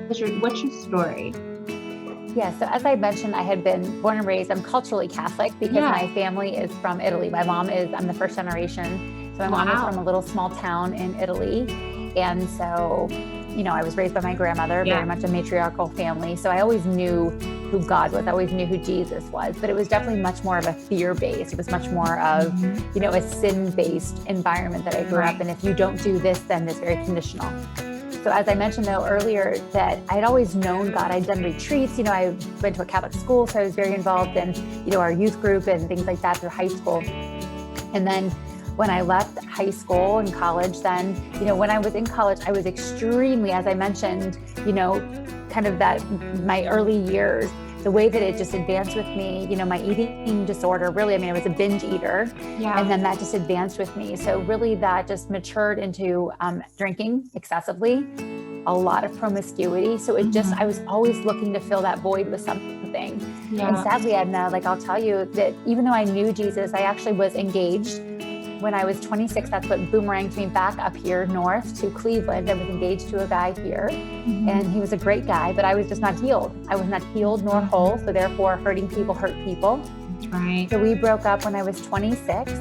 what's your story? Yeah, so as I mentioned, I had been born and raised, I'm culturally Catholic because my family is from Italy. I'm the first generation. So my mom is from a little small town in Italy. And so, I was raised by my grandmother, very much a matriarchal family. So I always knew who God was. I always knew who Jesus was, but it was definitely much more of a fear-based. It was much more of, a sin-based environment that I grew up in. If you don't do this, then it's very conditional. So as I mentioned though earlier, that I'd always known God. I'd done retreats, I went to a Catholic school, so I was very involved in, our youth group and things like that through high school. And then when I left high school and college, then, when I was in college, I was extremely, as I mentioned, kind of that, my early years, the way that it just advanced with me, my eating disorder, really, I was a binge eater, and then that just advanced with me. So really that just matured into drinking excessively, a lot of promiscuity. So it just, I was always looking to fill that void with something. And sadly, Edna, I'll tell you that even though I knew Jesus, I actually was engaged. When I was 26, that's what boomeranged me back up here north to Cleveland. I was engaged to a guy here, and he was a great guy, but I was just not healed. I was not healed nor whole, so therefore hurting people hurt people. That's right. So we broke up when I was 26,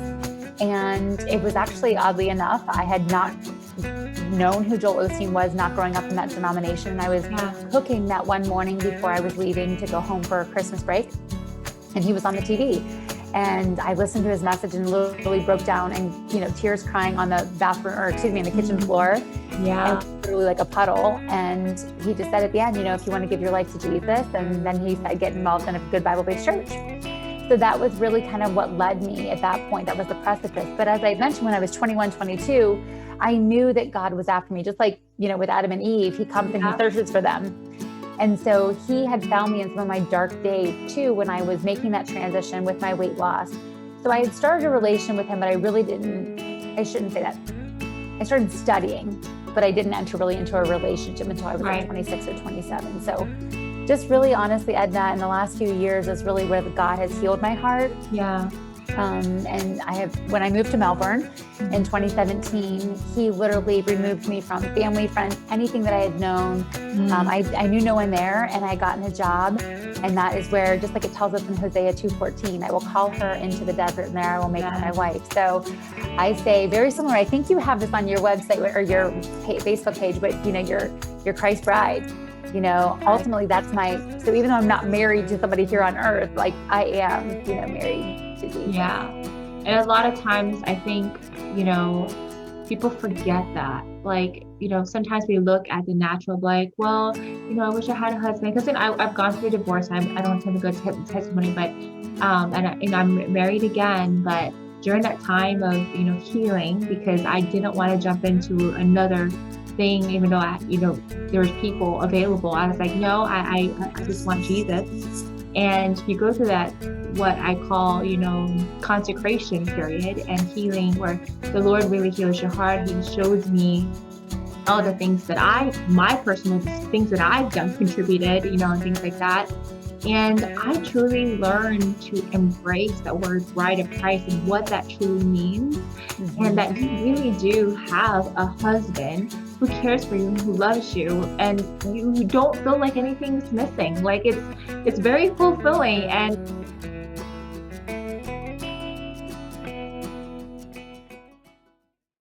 and it was actually, oddly enough, I had not known who Joel Osteen was, not growing up in that denomination, and I was cooking that one morning before I was leaving to go home for Christmas break, and he was on the TV. And I listened to his message and literally broke down and, tears crying on the bathroom, on the kitchen floor. Yeah. And literally like a puddle. And he just said at the end, if you want to give your life to Jesus, and then he said, get involved in a good Bible-based church. So that was really kind of what led me at that point. That was the precipice. But as I mentioned, when I was 21, 22, I knew that God was after me. Just like, with Adam and Eve, he comes and he searches for them. And so he had found me in some of my dark days too, when I was making that transition with my weight loss. So I had started a relation with him, but I shouldn't say that. I started studying, but I didn't enter really into a relationship until I was like 26 or 27. So just really honestly, Edna, in the last few years is really where God has healed my heart. Yeah. And when I moved to Melbourne in 2017, he literally removed me from family, friends, anything that I had known. I knew no one there, and I got in a job, and that is where, just like it tells us in Hosea 2:14, I will call her into the desert, and there I will make her my wife. So I say very similar. I think you have this on your website or your Facebook page, but your Christ bride. Ultimately that's so even though I'm not married to somebody here on earth, I am, married. Yeah. And a lot of times I think, people forget that. Sometimes we look at the natural, I wish I had a husband. Because I've gone through a divorce. I don't want to have a good testimony, but, and I'm married again. But during that time of, healing, because I didn't want to jump into another thing, even though, there was people available. I was like, no, I just want Jesus. And you go through that, what I call, consecration period and healing, where the Lord really heals your heart. He shows me all the things that my personal things that I've done contributed, and things like that. And I truly learned to embrace that word bride of Christ and what that truly means. And that you really do have a husband who cares for you, who loves you, and you don't feel like anything's missing. It's very fulfilling. And